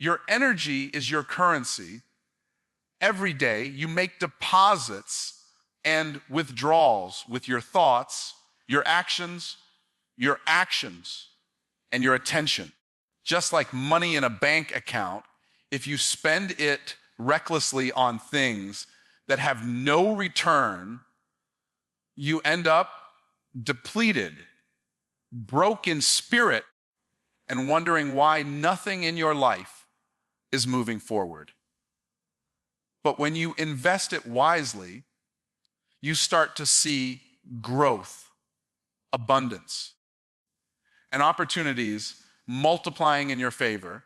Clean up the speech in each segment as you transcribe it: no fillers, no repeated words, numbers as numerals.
Your energy is your currency. Every day you make deposits and withdrawals with your thoughts, your actions, and your attention. Just like money in a bank account, if you spend it recklessly on things that have no return, you end up depleted, broke in spirit, and wondering why nothing in your life is moving forward. But when you invest it wisely, you start to see growth, abundance, and opportunities multiplying in your favor.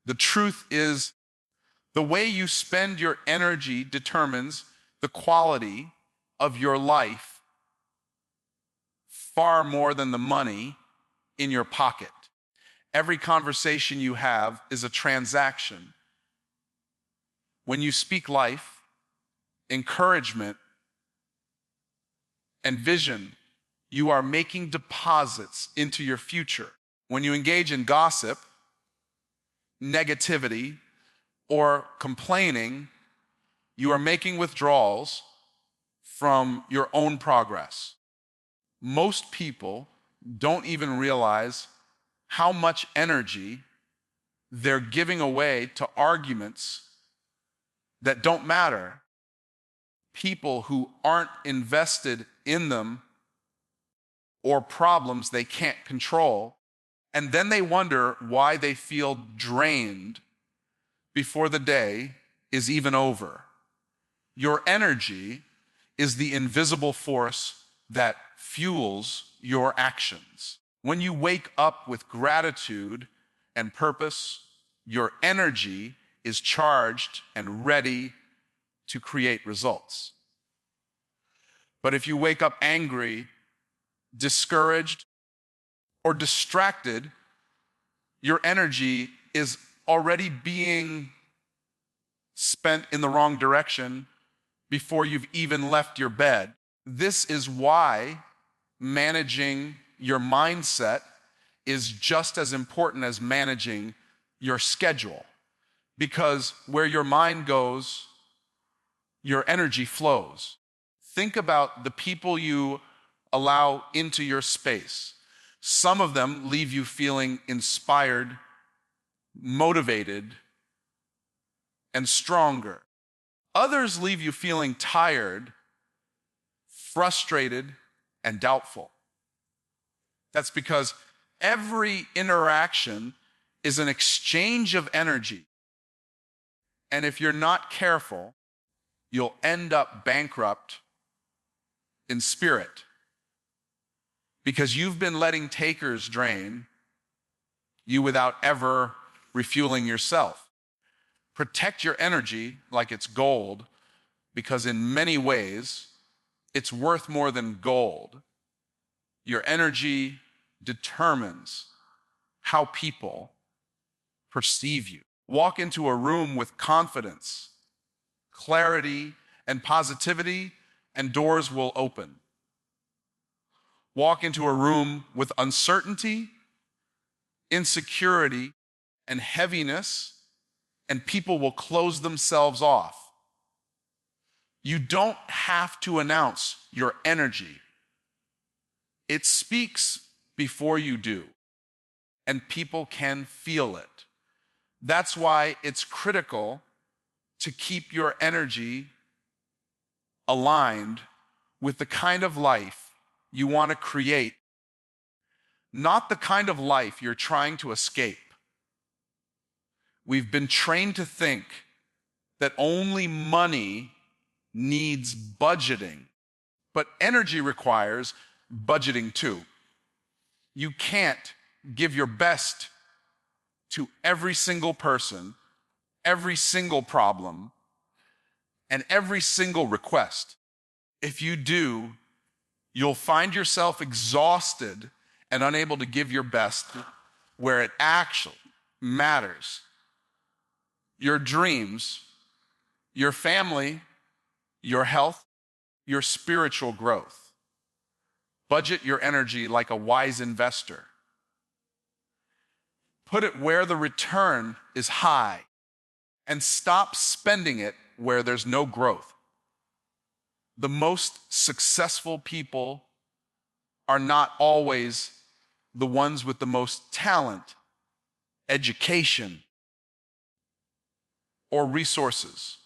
The truth is, the way you spend your energy determines the quality of your life far more than the money in your pocket. Every conversation you have is a transaction. When you speak life, encouragement, and vision, you are making deposits into your future. When you engage in gossip, negativity, or complaining, you are making withdrawals from your own progress. Most people don't even realize how much energy they're giving away to arguments that don't matter. People who aren't invested in them or problems they can't control, and then they wonder why they feel drained before the day is even over. Your energy is the invisible force that fuels your actions. When you wake up with gratitude and purpose, your energy is charged and ready to create results. But if you wake up angry, discouraged, or distracted, your energy is already being spent in the wrong direction before you've even left your bed. This is why managing your mindset is just as important as managing your schedule. Because where your mind goes, your energy flows. Think about the people you allow into your space. Some of them leave you feeling inspired, motivated, and stronger. Others leave you feeling tired, frustrated, and doubtful. That's because every interaction is an exchange of energy. And if you're not careful, you'll end up bankrupt in spirit because you've been letting takers drain you without ever refueling yourself. Protect your energy like it's gold, because in many ways, it's worth more than gold. Your energy determines how people perceive you. Walk into a room with confidence, clarity, and positivity, and doors will open. Walk into a room with uncertainty, insecurity, and heaviness, and people will close themselves off. You don't have to announce your energy. It speaks before you do, and people can feel it. That's why it's critical to keep your energy aligned with the kind of life you want to create, not the kind of life you're trying to escape. We've been trained to think that only money needs budgeting, but energy requires budgeting too. You can't give your best to every single person, every single problem, and every single request. If you do, you'll find yourself exhausted and unable to give your best where it actually matters. Your dreams, your family, your health, your spiritual growth. Budget your energy like a wise investor. Put it where the return is high and stop spending it where there's no growth. The most successful people are not always the ones with the most talent, education, or resources.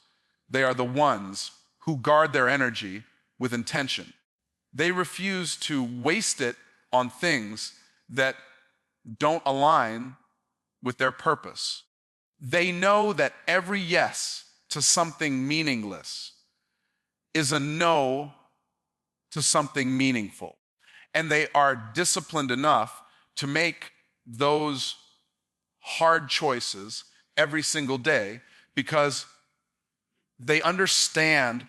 They are the ones who guard their energy with intention. They refuse to waste it on things that don't align with their purpose. They know that every yes to something meaningless is a no to something meaningful. And they are disciplined enough to make those hard choices every single day because they understand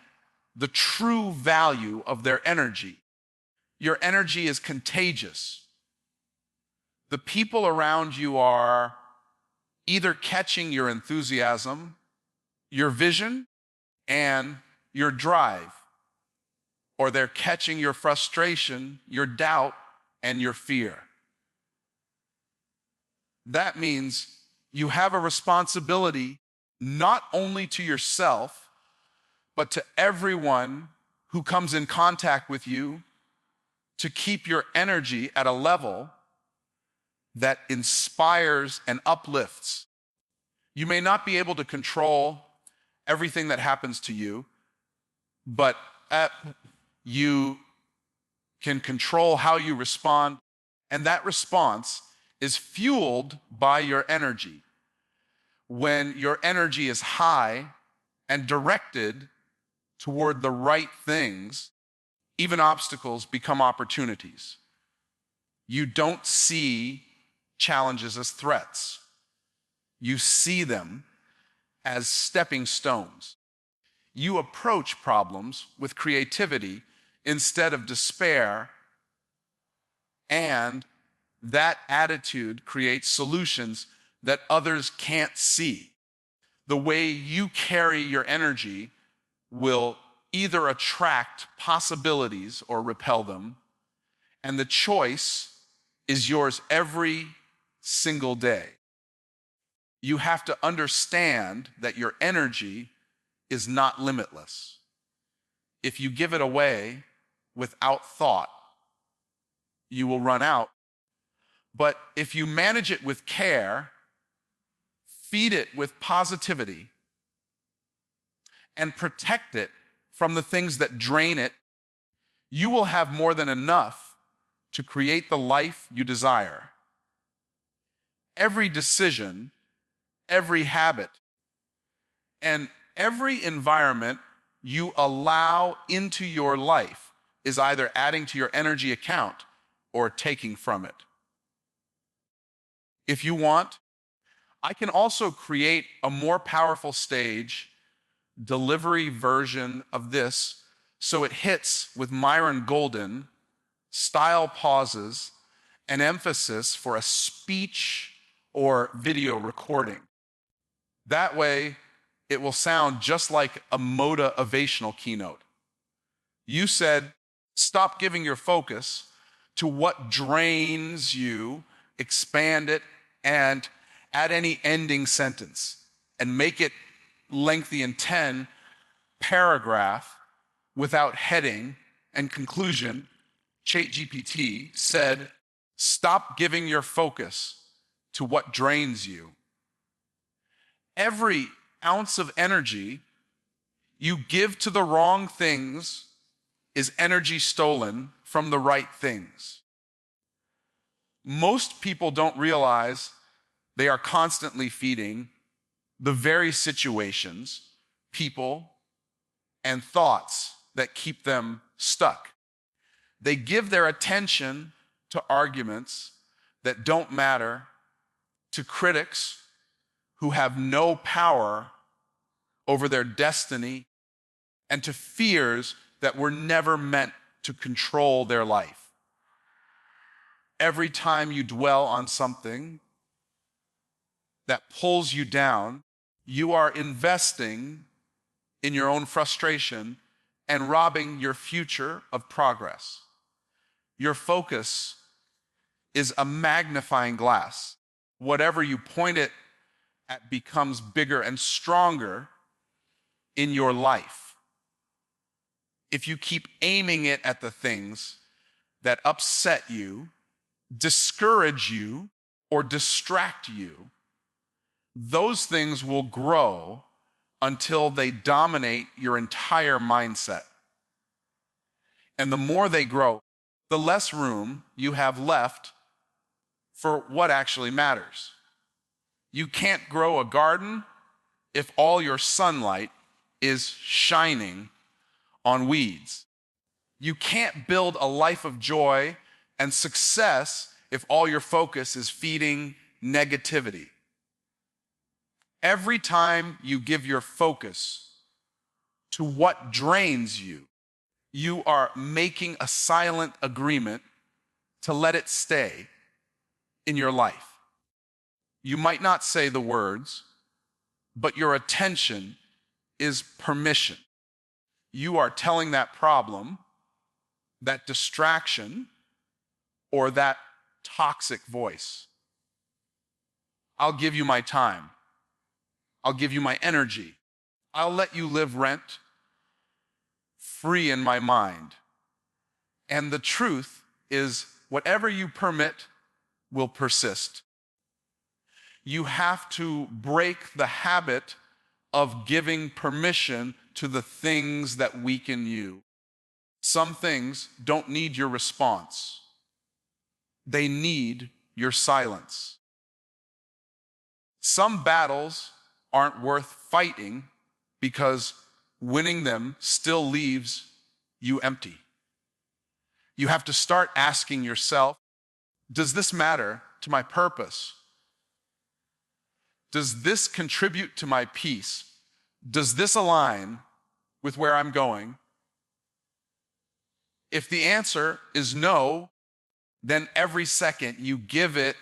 the true value of their energy. Your energy is contagious. The people around you are either catching your enthusiasm, your vision, and your drive, or they're catching your frustration, your doubt, and your fear. That means you have a responsibility not only to yourself, but to everyone who comes in contact with you to keep your energy at a level that inspires and uplifts. You may not be able to control everything that happens to you, but you can control how you respond, and that response is fueled by your energy. When your energy is high and directed toward the right things, even obstacles become opportunities. You don't see challenges as threats. You see them as stepping stones. You approach problems with creativity instead of despair, and that attitude creates solutions that others can't see. The way you carry your energy will either attract possibilities or repel them, and the choice is yours every single day. You have to understand that your energy is not limitless. If you give it away without thought, you will run out. But if you manage it with care, feed it with positivity, and protect it from the things that drain it, you will have more than enough to create the life you desire. Every decision, every habit, and every environment you allow into your life is either adding to your energy account or taking from it. If you want, I can also create a more powerful stage delivery version of this so it hits with Myron Golden, style pauses, and emphasis for a speech or video recording. That way, it will sound just like a motivational keynote. You said, stop giving your focus to what drains you, expand it, and add any ending sentence, and make it lengthy in 10 paragraph without heading and conclusion. ChatGPT said, stop giving your focus to what drains you. Every ounce of energy you give to the wrong things is energy stolen from the right things. Most people don't realize they are constantly feeding the very situations, people, and thoughts that keep them stuck. They give their attention to arguments that don't matter, to critics who have no power over their destiny, and to fears that were never meant to control their life. Every time you dwell on something that pulls you down, you are investing in your own frustration and robbing your future of progress. Your focus is a magnifying glass. whatever you point it at becomes bigger and stronger in your life. If you keep aiming it at the things that upset you, discourage you, or distract you, those things will grow until they dominate your entire mindset. And the more they grow, the less room you have left for what actually matters. You can't grow a garden if all your sunlight is shining on weeds. You can't build a life of joy and success if all your focus is feeding negativity. Every time you give your focus to what drains you, you are making a silent agreement to let it stay in your life. You might not say the words, but your attention is permission. You are telling that problem, that distraction, or that toxic voice, I'll give you my time. I'll give you my energy. I'll let you live rent free in my mind. And the truth is, whatever you permit will persist. You have to break the habit of giving permission to the things that weaken you. Some things don't need your response. They need your silence. Some battles aren't worth fighting because winning them still leaves you empty. You have to start asking yourself, does this matter to my purpose? Does this contribute to my peace? Does this align with where I'm going? If the answer is no, then every second you give it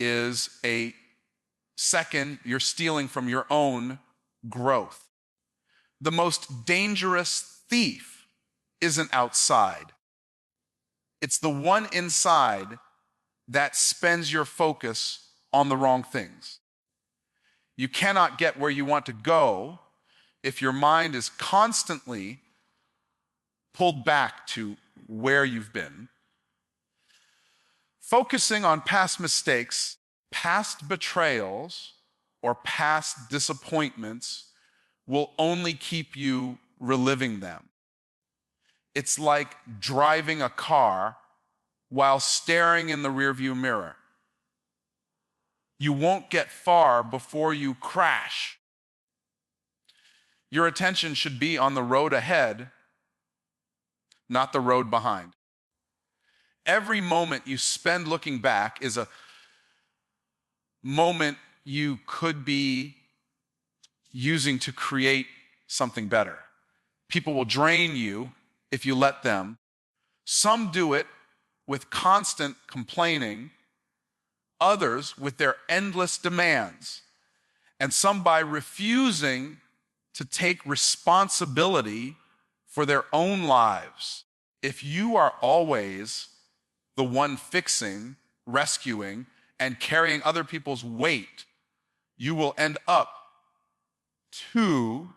is a second you're stealing from your own growth. The most dangerous thief isn't outside. It's the one inside that spends your focus on the wrong things. You cannot get where you want to go if your mind is constantly pulled back to where you've been. Focusing on past mistakes, past betrayals, or past disappointments will only keep you reliving them. It's like driving a car while staring in the rearview mirror. You won't get far before you crash. Your attention should be on the road ahead, not the road behind. Every moment you spend looking back is a moment you could be using to create something better. People will drain you if you let them. Some do it with constant complaining, others with their endless demands, and some by refusing to take responsibility for their own lives. If you are always the one fixing, rescuing, and carrying other people's weight, you will end up too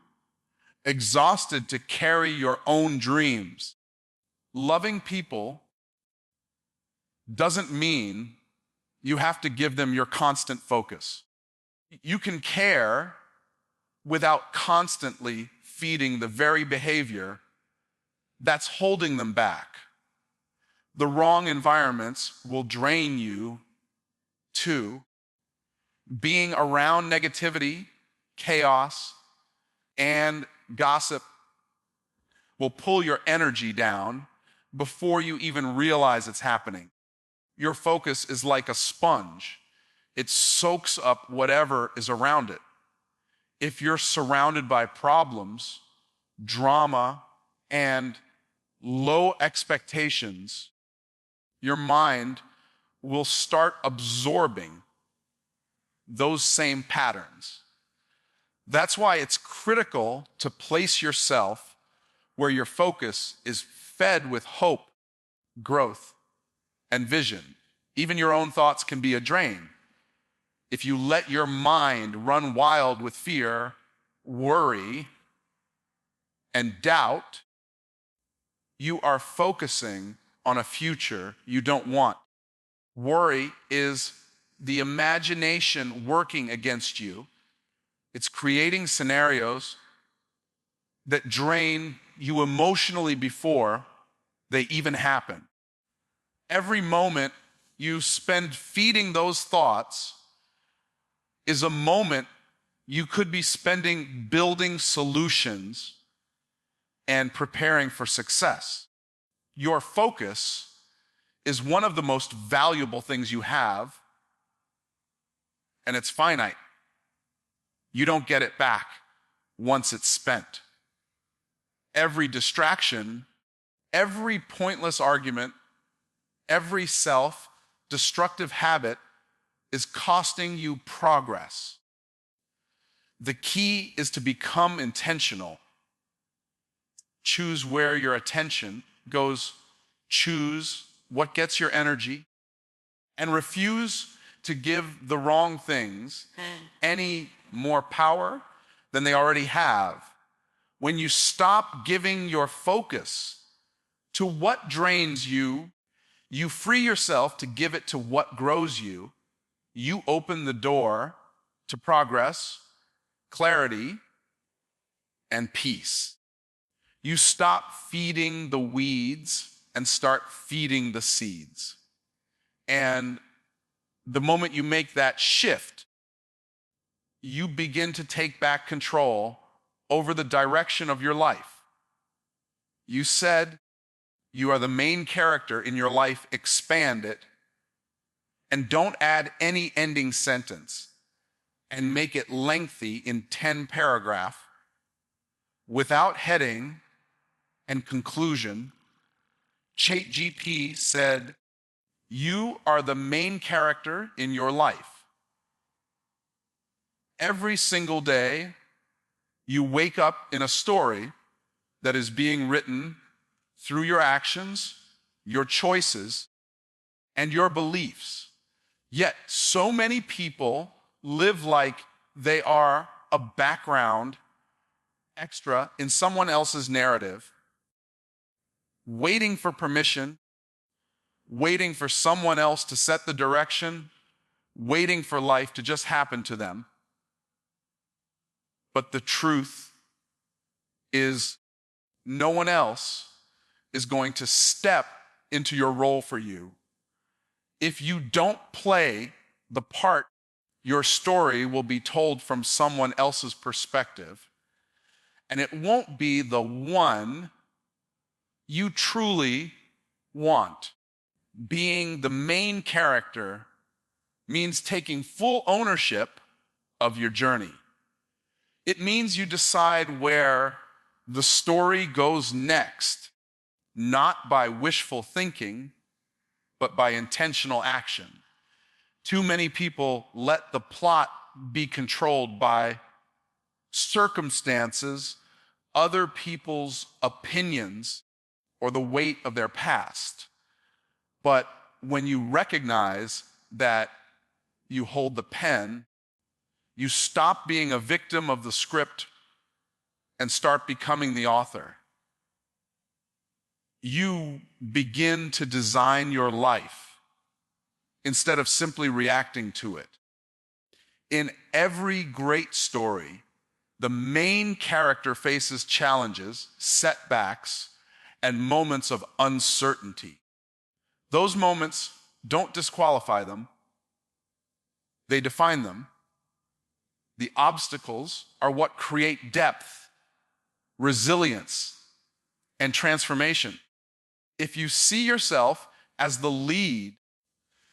exhausted to carry your own dreams. Loving people doesn't mean you have to give them your constant focus. You can care without constantly feeding the very behavior that's holding them back. The wrong environments will drain you too. Being around negativity, chaos, and gossip will pull your energy down before you even realize it's happening. Your focus is like a sponge. It soaks up whatever is around it. If you're surrounded by problems, drama, and low expectations, your mind will start absorbing those same patterns. That's why it's critical to place yourself where your focus is fed with hope, growth, and vision. Even your own thoughts can be a drain. if you let your mind run wild with fear, worry, and doubt, you are focusing on a future you don't want. Worry is the imagination working against you. It's creating scenarios that drain you emotionally before they even happen. Every moment you spend feeding those thoughts is a moment you could be spending building solutions and preparing for success. Your focus is one of the most valuable things you have, and it's finite. You don't get it back once it's spent. Every distraction, every pointless argument, every self-destructive habit is costing you progress. The key is to become intentional. Choose where your attention goes. Choose what gets your energy, and refuse to give the wrong things any more power than they already have. When you stop giving your focus to what drains you, you free yourself to give it to what grows you. You open the door to progress, clarity, and peace. You stop feeding the weeds and start feeding the seeds. And the moment you make that shift, you begin to take back control over the direction of your life. You said you are the main character in your life. Expand it, and don't add any ending sentence and make it lengthy in 10 paragraphs without heading and conclusion. ChatGPT said, you are the main character in your life. Every single day, you wake up in a story that is being written through your actions, your choices, and your beliefs. Yet, so many people live like they are a background extra in someone else's narrative, waiting for permission, waiting for someone else to set the direction, waiting for life to just happen to them. But the truth is, no one else is going to step into your role for you. If you don't play the part, your story will be told from someone else's perspective, and it won't be the one you truly want. Being the main character means taking full ownership of your journey. It means you decide where the story goes next, not by wishful thinking, but by intentional action. Too many people let the plot be controlled by circumstances, other people's opinions, or the weight of their past. But when you recognize that you hold the pen, you stop being a victim of the script and start becoming the author. You begin to design your life instead of simply reacting to it. In every great story, the main character faces challenges, setbacks, and moments of uncertainty. Those moments don't disqualify them, they define them. The obstacles are what create depth, resilience, and transformation. If you see yourself as the lead,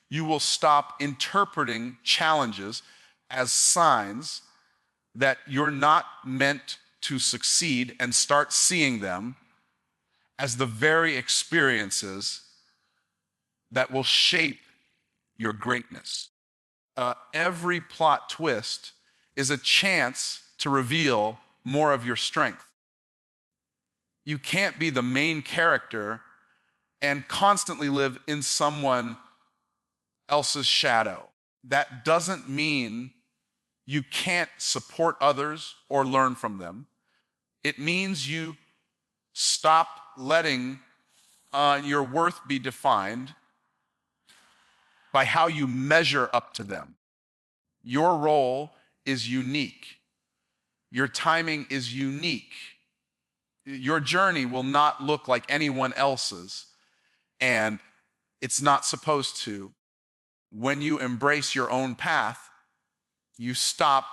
you will stop interpreting challenges as signs that you're not meant to succeed and start seeing them as the very experiences that will shape your greatness. Every plot twist is a chance to reveal more of your strength. You can't be the main character and constantly live in someone else's shadow. That doesn't mean you can't support others or learn from them. It means you stop letting your worth be defined by how you measure up to them. Your role is unique. Your timing is unique. Your journey will not look like anyone else's, and it's not supposed to. When you embrace your own path, you stop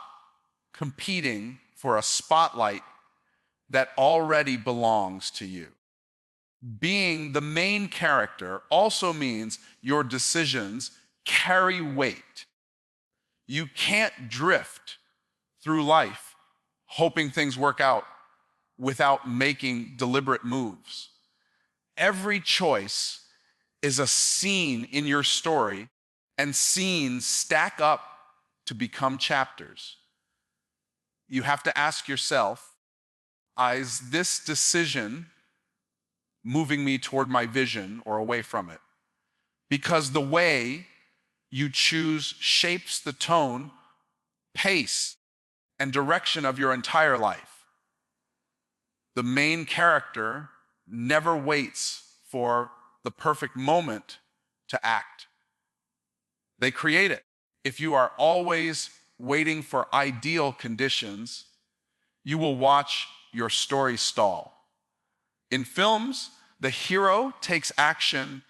competing for a spotlight that already belongs to you. Being the main character also means your decisions carry weight. You can't drift through life hoping things work out without making deliberate moves. Every choice is a scene in your story, and scenes stack up to become chapters. You have to ask yourself, is this decision moving me toward my vision or away from it? Because the way you choose shapes the tone, pace, and direction of your entire life. The main character never waits for the perfect moment to act. They create it. If you are always waiting for ideal conditions, you will watch your story stall. In films, the hero takes action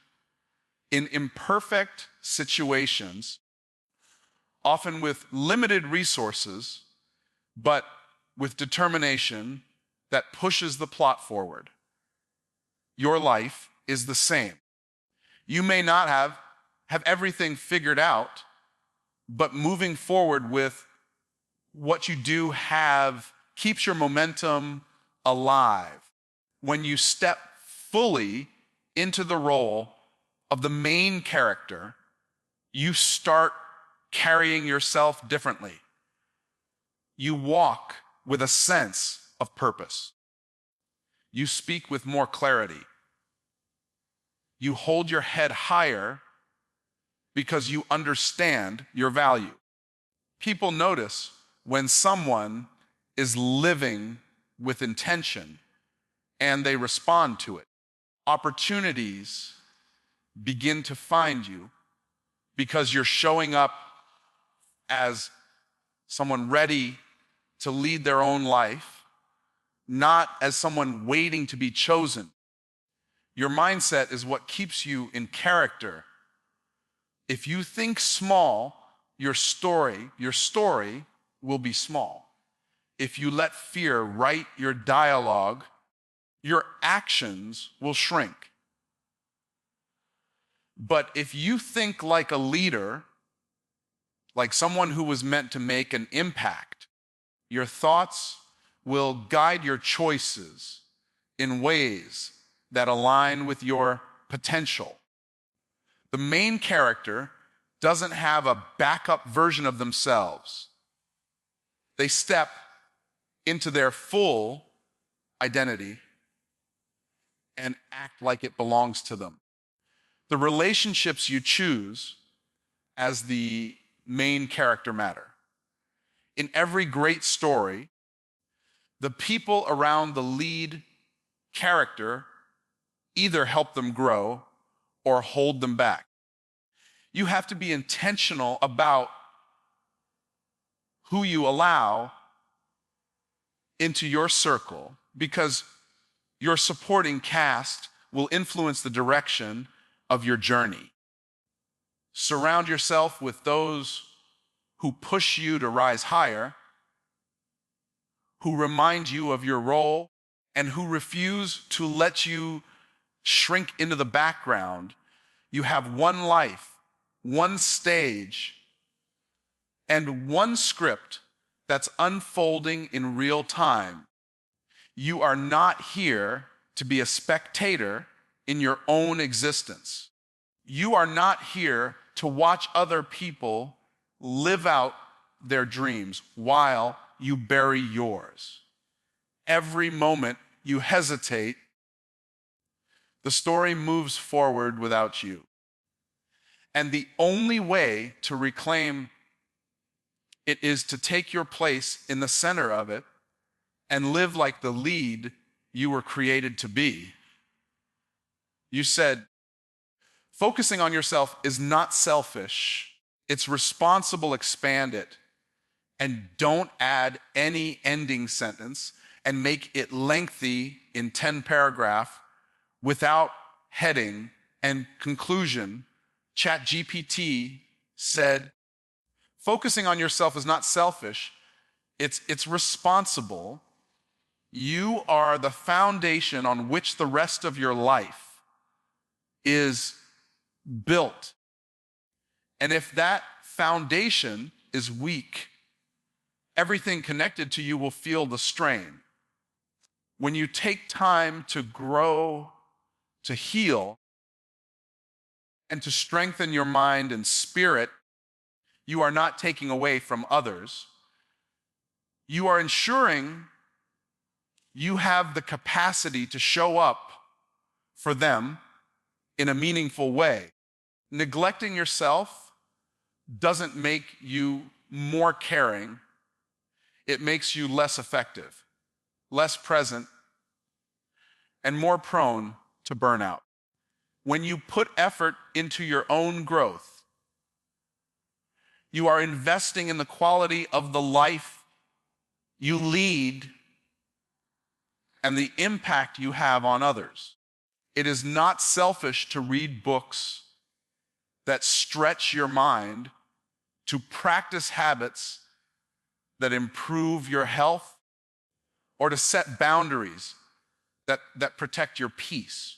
in imperfect situations, often with limited resources, but with determination that pushes the plot forward. Your life is the same. You may not have everything figured out, but moving forward with what you do have keeps your momentum alive. When you step fully into the role of the main character, you start carrying yourself differently. You walk with a sense of purpose. You speak with more clarity. You hold your head higher because you understand your value. People notice when someone is living with intention and they respond to it. Opportunities begin to find you because you're showing up as someone ready to lead their own life, not as someone waiting to be chosen. Your mindset is what keeps you in character. If you think small, your story will be small. If you let fear write your dialogue, your actions will shrink. But if you think like a leader, like someone who was meant to make an impact, your thoughts will guide your choices in ways that align with your potential. The main character doesn't have a backup version of themselves. They step into their full identity and act like it belongs to them. The relationships you choose as the main character matter. In every great story, the people around the lead character either help them grow or hold them back. You have to be intentional about who you allow into your circle, because your supporting cast will influence the direction of your journey. Surround yourself with those who push you to rise higher, who remind you of your role, and who refuse to let you shrink into the background. You have one life, one stage, and one script that's unfolding in real time. You are not here to be a spectator in your own existence. You are not here to watch other people live out their dreams while you bury yours. Every moment you hesitate, the story moves forward without you. And the only way to reclaim it is to take your place in the center of it and live like the lead you were created to be. You said, focusing on yourself is not selfish. It's responsible. Expand it. And don't add any ending sentence and make it lengthy in 10 paragraphs without heading and conclusion. ChatGPT said, focusing on yourself is not selfish. It's responsible. You are the foundation on which the rest of your life is built. And if that foundation is weak, everything connected to you will feel the strain. When you take time to grow, to heal, and to strengthen your mind and spirit, you are not taking away from others. You are ensuring you have the capacity to show up for them in a meaningful way. Neglecting yourself doesn't make you more caring. It makes you less effective, less present, and more prone to burnout. When you put effort into your own growth, you are investing in the quality of the life you lead and the impact you have on others. It is not selfish to read books that stretch your mind, to practice habits that improve your health, or to set boundaries that protect your peace.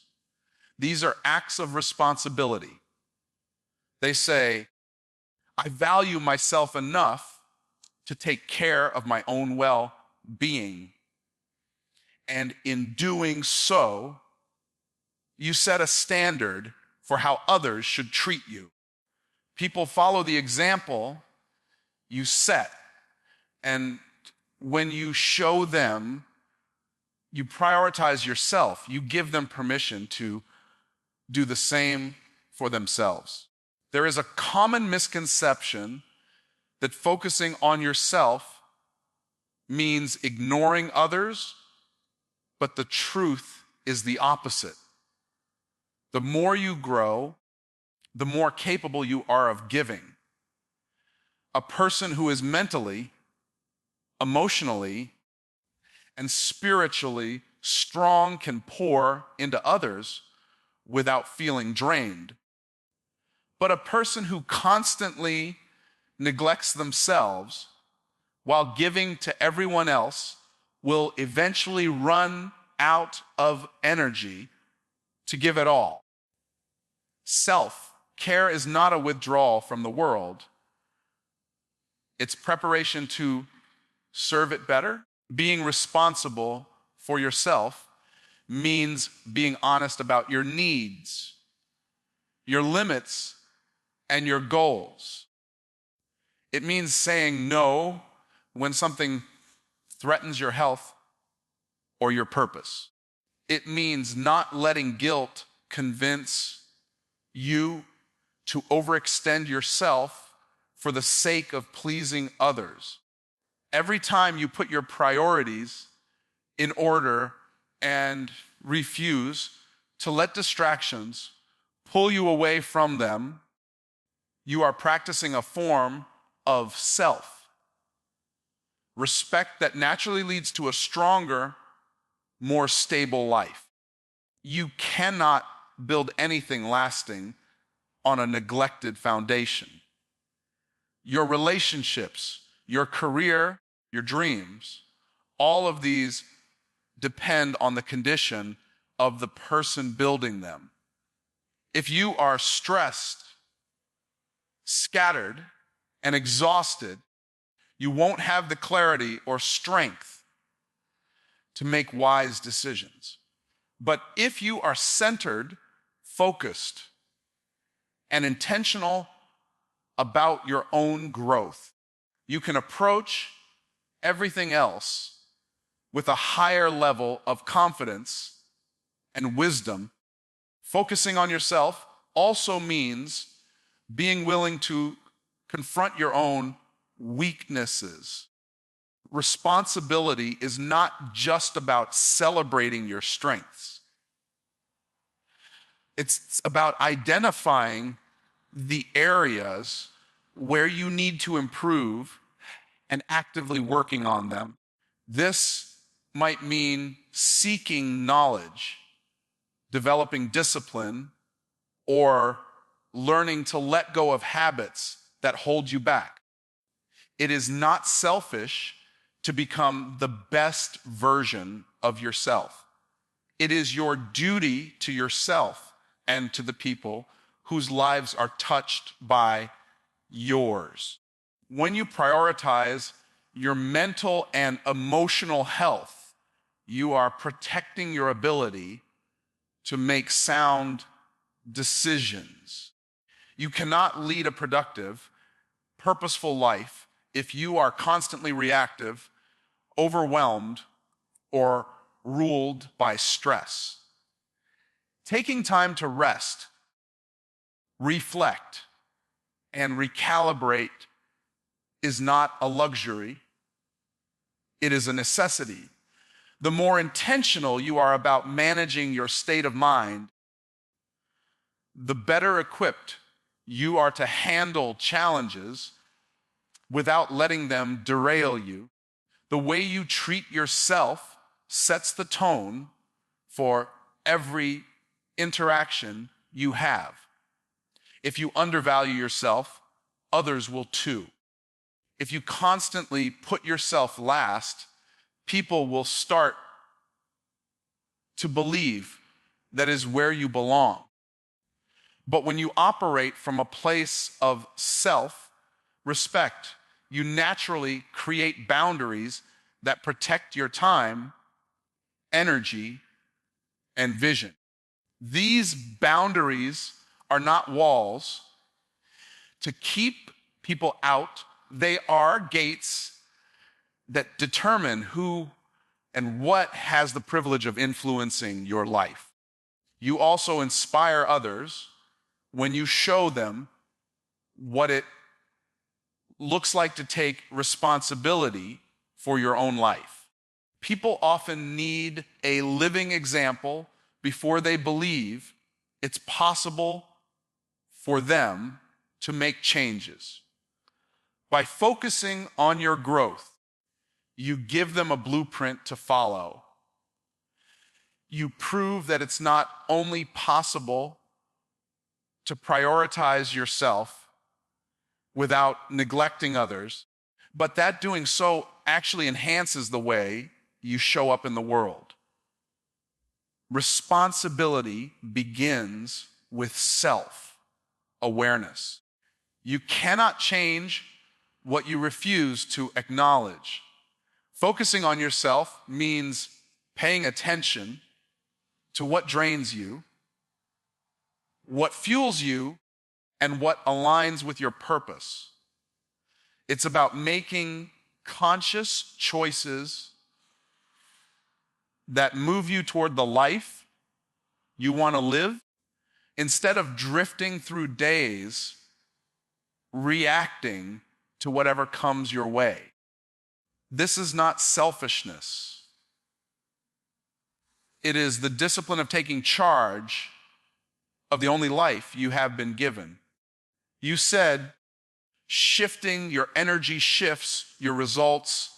These are acts of responsibility. They say, I value myself enough to take care of my own well-being. And in doing so, you set a standard for how others should treat you. People follow the example you set. And when you show them, you prioritize yourself, you give them permission to do the same for themselves. There is a common misconception that focusing on yourself means ignoring others, but the truth is the opposite. The more you grow, the more capable you are of giving. A person who is mentally, emotionally, and spiritually strong can pour into others without feeling drained. But a person who constantly neglects themselves while giving to everyone else will eventually run out of energy to give it all. Self-care is not a withdrawal from the world. It's preparation to serve it better. Being responsible for yourself means being honest about your needs, your limits, and your goals. It means saying no when something threatens your health or your purpose. It means not letting guilt convince you to overextend yourself for the sake of pleasing others. Every time you put your priorities in order and refuse to let distractions pull you away from them, you are practicing a form of self-respect that naturally leads to a stronger, more stable life. You cannot build anything lasting on a neglected foundation. Your relationships, your career, your dreams, all of these depend on the condition of the person building them. If you are stressed, scattered, and exhausted, you won't have the clarity or strength to make wise decisions. But if you are centered, focused, and intentional about your own growth, you can approach everything else with a higher level of confidence and wisdom. Focusing on yourself also means being willing to confront your own weaknesses. Responsibility is not just about celebrating your strengths. It's about identifying the areas where you need to improve and actively working on them. This might mean seeking knowledge, developing discipline, or learning to let go of habits that hold you back. It is not selfish to become the best version of yourself. It is your duty to yourself and to the people whose lives are touched by yours. When you prioritize your mental and emotional health, you are protecting your ability to make sound decisions. You cannot lead a productive, purposeful life if you are constantly reactive, overwhelmed, or ruled by stress. Taking time to rest, reflect, and recalibrate is not a luxury, it is a necessity. The more intentional you are about managing your state of mind, the better equipped you are to handle challenges without letting them derail you. The way you treat yourself sets the tone for every interaction you have. If you undervalue yourself, others will too. If you constantly put yourself last, people will start to believe that is where you belong. But when you operate from a place of self-respect, you naturally create boundaries that protect your time, energy, and vision. These boundaries are not walls to keep people out. They are gates that determine who and what has the privilege of influencing your life. You also inspire others when you show them what it looks like to take responsibility for your own life. People often need a living example before they believe it's possible for them to make changes. By focusing on your growth, you give them a blueprint to follow. You prove that it's not only possible to prioritize yourself without neglecting others, but that doing so actually enhances the way you show up in the world. Responsibility begins with self-awareness. You cannot change what you refuse to acknowledge. Focusing on yourself means paying attention to what drains you, what fuels you, and what aligns with your purpose. It's about making conscious choices that move you toward the life you want to live, instead of drifting through days reacting to whatever comes your way. This is not selfishness. It is the discipline of taking charge of the only life you have been given. You said, shifting your energy shifts your results.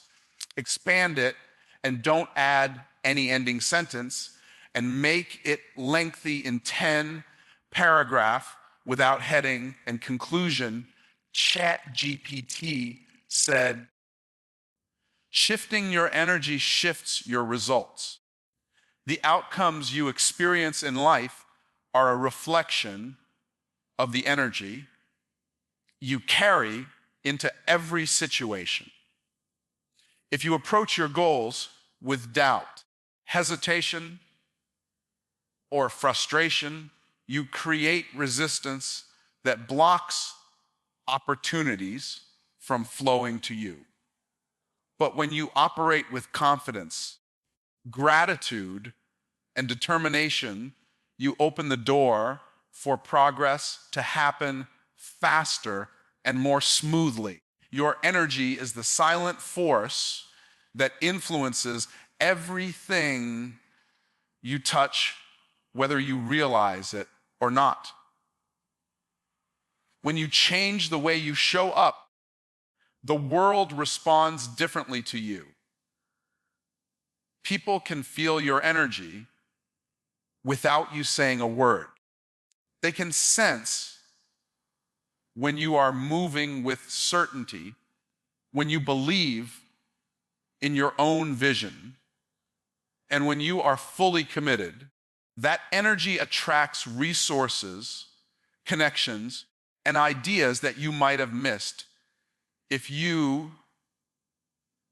Expand it and don't add any ending sentence, and make it lengthy in 10 paragraph without heading and conclusion. ChatGPT said, shifting your energy shifts your results. The outcomes you experience in life are a reflection of the energy you carry into every situation. If you approach your goals with doubt, hesitation, or frustration, you create resistance that blocks opportunities from flowing to you. But when you operate with confidence, gratitude, and determination, you open the door for progress to happen faster, and more smoothly. Your energy is the silent force that influences everything you touch, whether you realize it or not. When you change the way you show up, the world responds differently to you. People can feel your energy without you saying a word. They can sense when you are moving with certainty, when you believe in your own vision, and when you are fully committed. That energy attracts resources, connections, and ideas that you might have missed if you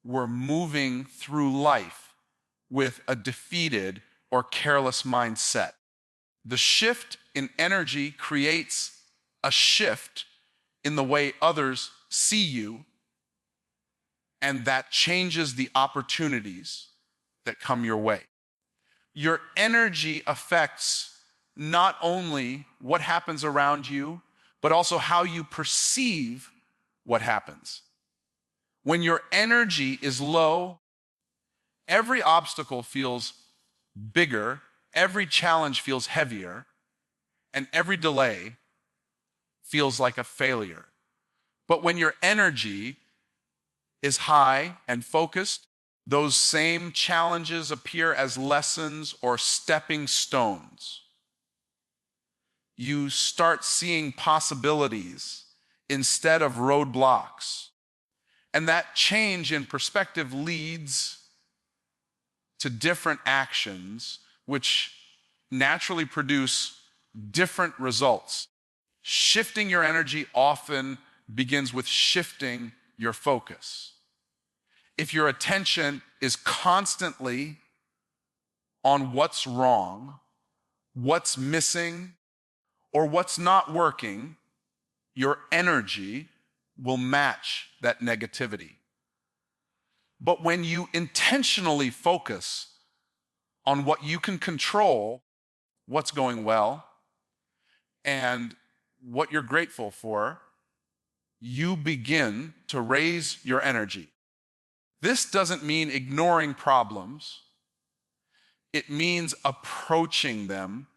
were moving through life with a defeated or careless mindset. The shift in energy creates a shift in the way others see you, and that changes the opportunities that come your way. Your energy affects not only what happens around you, but also how you perceive what happens. When your energy is low, every obstacle feels bigger, every challenge feels heavier, and every delay feels like a failure. But when your energy is high and focused, those same challenges appear as lessons or stepping stones. You start seeing possibilities instead of roadblocks. And that change in perspective leads to different actions, which naturally produce different results. Shifting your energy often begins with shifting your focus. If your attention is constantly on what's wrong, what's missing, or what's not working, your energy will match that negativity. But when you intentionally focus on what you can control, what's going well, and what you're grateful for, you begin to raise your energy. This doesn't mean ignoring problems. It means approaching them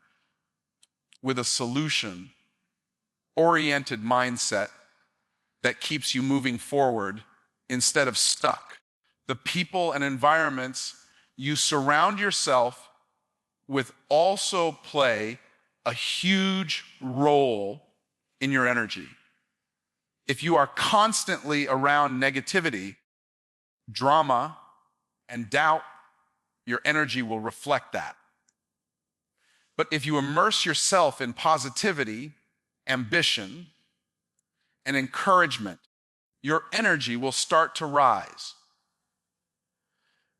with a solution-oriented mindset that keeps you moving forward instead of stuck. The people and environments you surround yourself with also play a huge role in your energy. If you are constantly around negativity, drama, and doubt, your energy will reflect that. But if you immerse yourself in positivity, ambition, and encouragement, your energy will start to rise.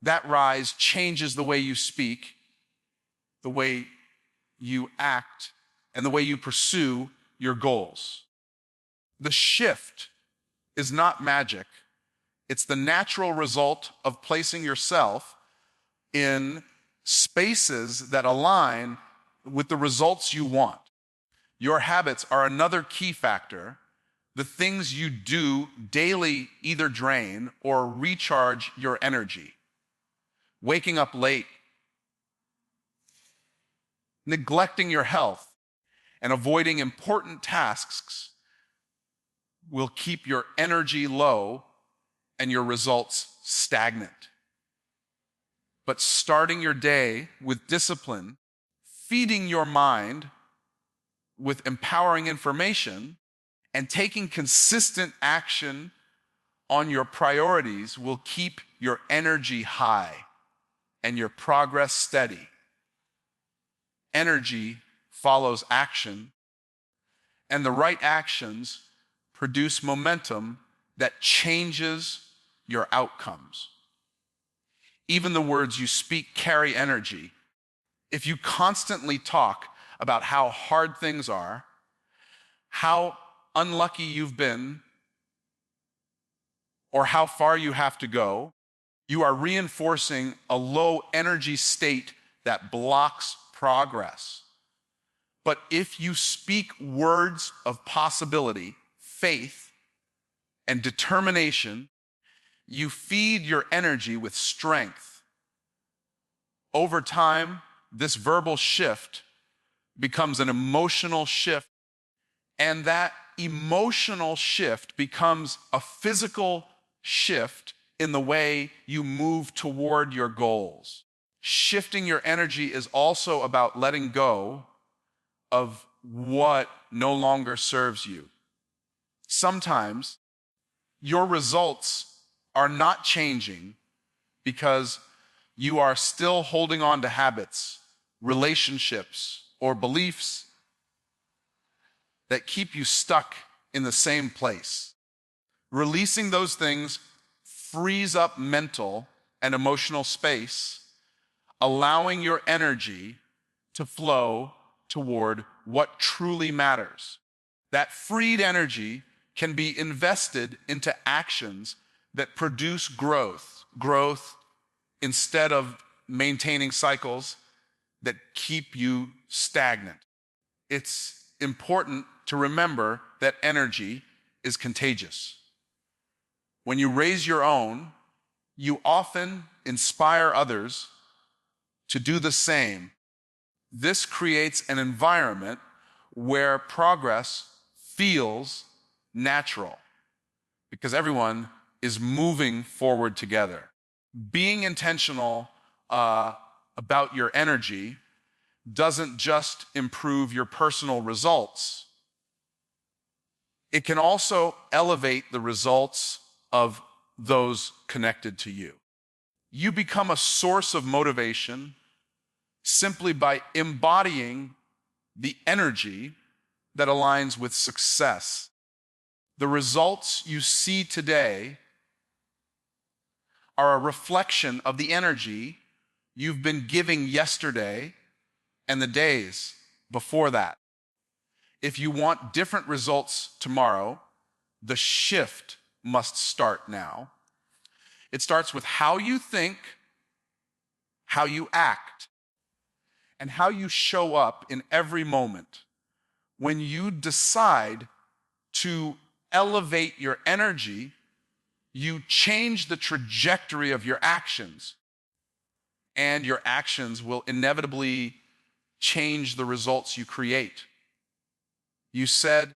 That rise changes the way you speak, the way you act, and the way you pursue your goals. The shift is not magic. It's the natural result of placing yourself in spaces that align with the results you want. Your habits are another key factor. The things you do daily either drain or recharge your energy. Waking up late, neglecting your health, and avoiding important tasks will keep your energy low and your results stagnant. But starting your day with discipline, feeding your mind with empowering information, and taking consistent action on your priorities will keep your energy high and your progress steady. Energy follows action, and the right actions produce momentum that changes your outcomes. Even the words you speak carry energy. If you constantly talk about how hard things are, how unlucky you've been, or how far you have to go, you are reinforcing a low energy state that blocks progress. But if you speak words of possibility, faith, and determination, you feed your energy with strength. Over time, this verbal shift becomes an emotional shift, and that emotional shift becomes a physical shift in the way you move toward your goals. Shifting your energy is also about letting go of what no longer serves you. Sometimes your results are not changing because you are still holding on to habits, relationships, or beliefs that keep you stuck in the same place. Releasing those things frees up mental and emotional space, allowing your energy to flow toward what truly matters. That freed energy can be invested into actions that produce growth instead of maintaining cycles that keep you stagnant. It's important to remember that energy is contagious. When you raise your own, you often inspire others to do the same. This creates an environment where progress feels natural because everyone is moving forward together. Being intentional about your energy doesn't just improve your personal results. It can also elevate the results of those connected to you. You become a source of motivation simply by embodying the energy that aligns with success. The results you see today are a reflection of the energy you've been giving yesterday and the days before that. If you want different results tomorrow, the shift must start now. It starts with how you think, how you act, and how you show up in every moment. When you decide to elevate your energy, you change the trajectory of your actions, and your actions will inevitably change the results you create. You said,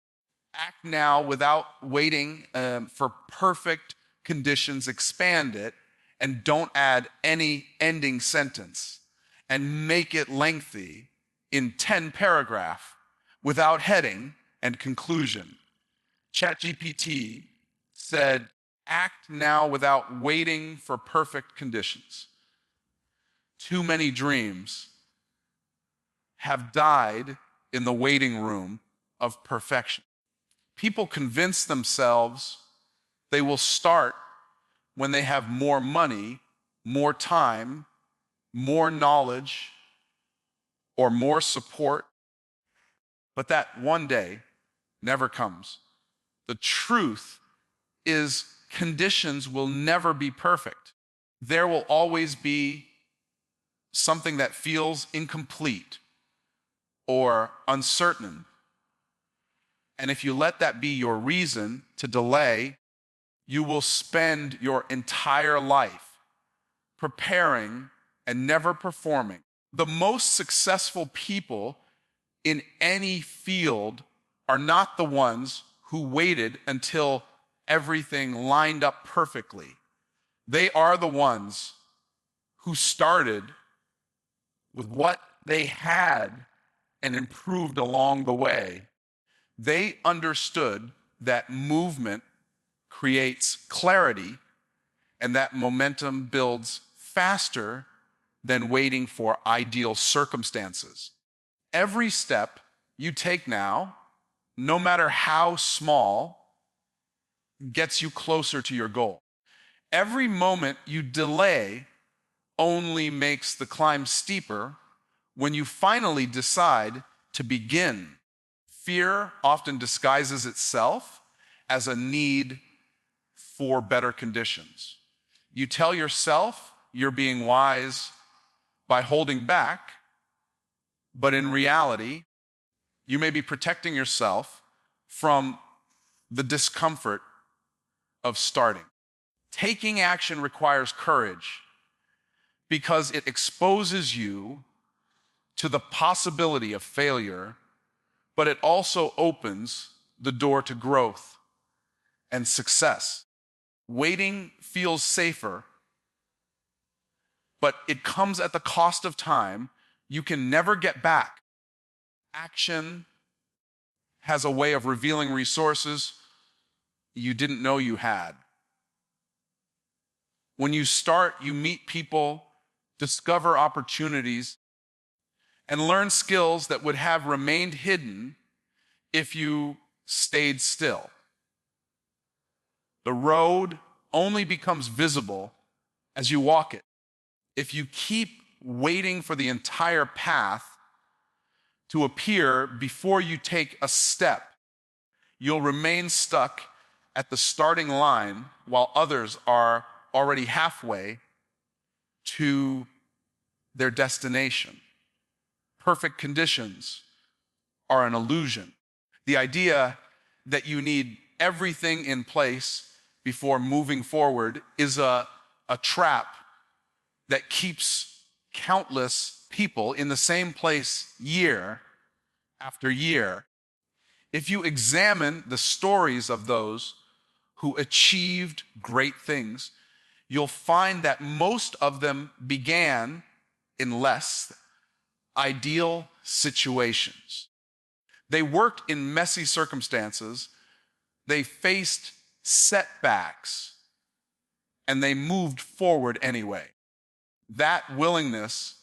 act now without waiting for perfect conditions, expand it, and don't add any ending sentence, and make it lengthy in 10 paragraphs without heading and conclusion. ChatGPT said, act now without waiting for perfect conditions. Too many dreams have died in the waiting room of perfection. People convince themselves they will start when they have more money, more time, more knowledge, or more support. But that one day never comes. The truth is conditions will never be perfect. There will always be something that feels incomplete or uncertain. And if you let that be your reason to delay, you will spend your entire life preparing and never performing. The most successful people in any field are not the ones who waited until everything lined up perfectly. They are the ones who started with what they had and improved along the way. They understood that movement creates clarity and that momentum builds faster than waiting for ideal circumstances. Every step you take now, no matter how small, gets you closer to your goal. Every moment you delay only makes the climb steeper when you finally decide to begin. Fear often disguises itself as a need for better conditions. You tell yourself you're being wise by holding back, but in reality, You may be protecting yourself from the discomfort of starting. Taking action requires courage because it exposes you to the possibility of failure, but it also opens the door to growth and success. Waiting feels safer, but it comes at the cost of time you can never get back. Action has a way of revealing resources you didn't know you had. When you start, you meet people, discover opportunities, and learn skills that would have remained hidden if you stayed still. The road only becomes visible as you walk it. If you keep waiting for the entire path to appear before you take a step, you'll remain stuck at the starting line while others are already halfway to their destination. Perfect conditions are an illusion. The idea that you need everything in place before moving forward is a trap that keeps countless people in the same place year after year. If you examine the stories of those who achieved great things, you'll find that most of them began in less ideal situations. They worked in messy circumstances, they faced setbacks, and they moved forward anyway. That willingness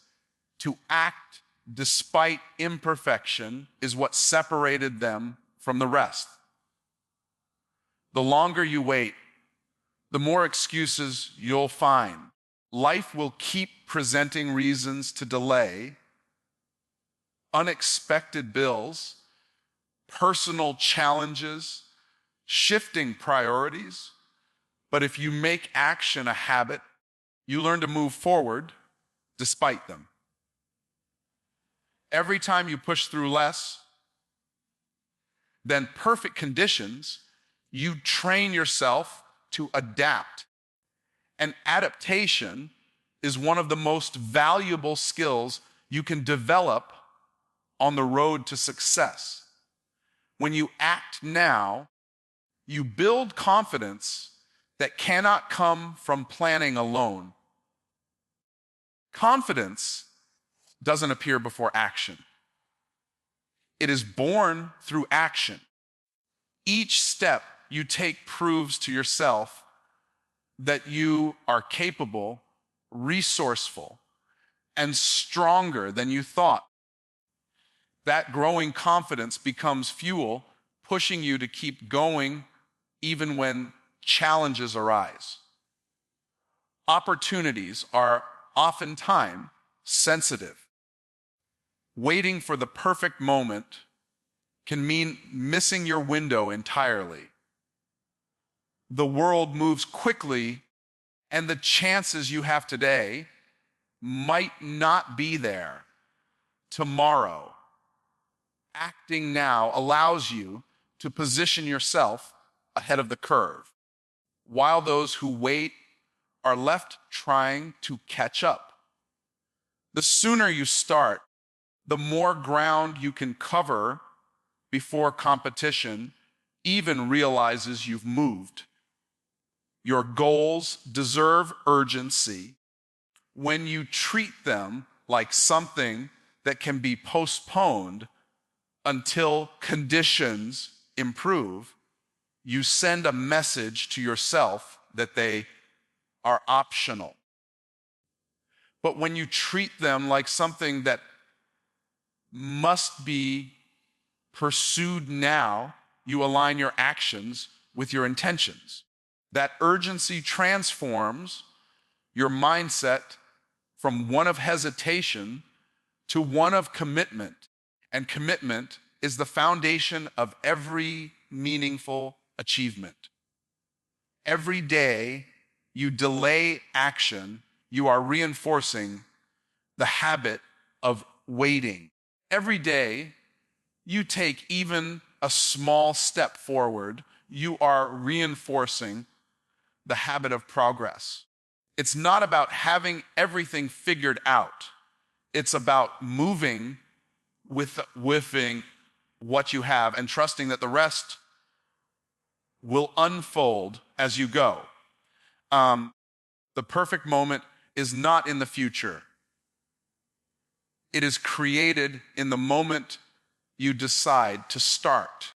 to act despite imperfection is what separated them from the rest. The longer you wait, the more excuses you'll find. Life will keep presenting reasons to delay, unexpected bills, personal challenges, shifting priorities. But if you make action a habit, you learn to move forward despite them. Every time you push through less than perfect conditions, you train yourself to adapt. And adaptation is one of the most valuable skills you can develop on the road to success. When you act now, you build confidence that cannot come from planning alone. Confidence doesn't appear before action. It is born through action. Each step you take proves to yourself that you are capable, resourceful, and stronger than you thought. That growing confidence becomes fuel, pushing you to keep going even when challenges arise. Opportunities are oftentimes sensitive. Waiting for the perfect moment can mean missing your window entirely. The world moves quickly, and the chances you have today might not be there tomorrow. Acting now allows you to position yourself ahead of the curve, while those who wait are left trying to catch up. The sooner you start, the more ground you can cover before competition even realizes you've moved. Your goals deserve urgency. When you treat them like something that can be postponed until conditions improve, you send a message to yourself that they are optional. But when you treat them like something that must be pursued now, you align your actions with your intentions. That urgency transforms your mindset from one of hesitation to one of commitment. And commitment is the foundation of every meaningful achievement. Every day you delay action, you are reinforcing the habit of waiting. Every day you take even a small step forward, you are reinforcing the habit of progress. It's not about having everything figured out. It's about moving within what you have and trusting that the rest will unfold as you go. The perfect moment is not in the future. It is created in the moment you decide to start.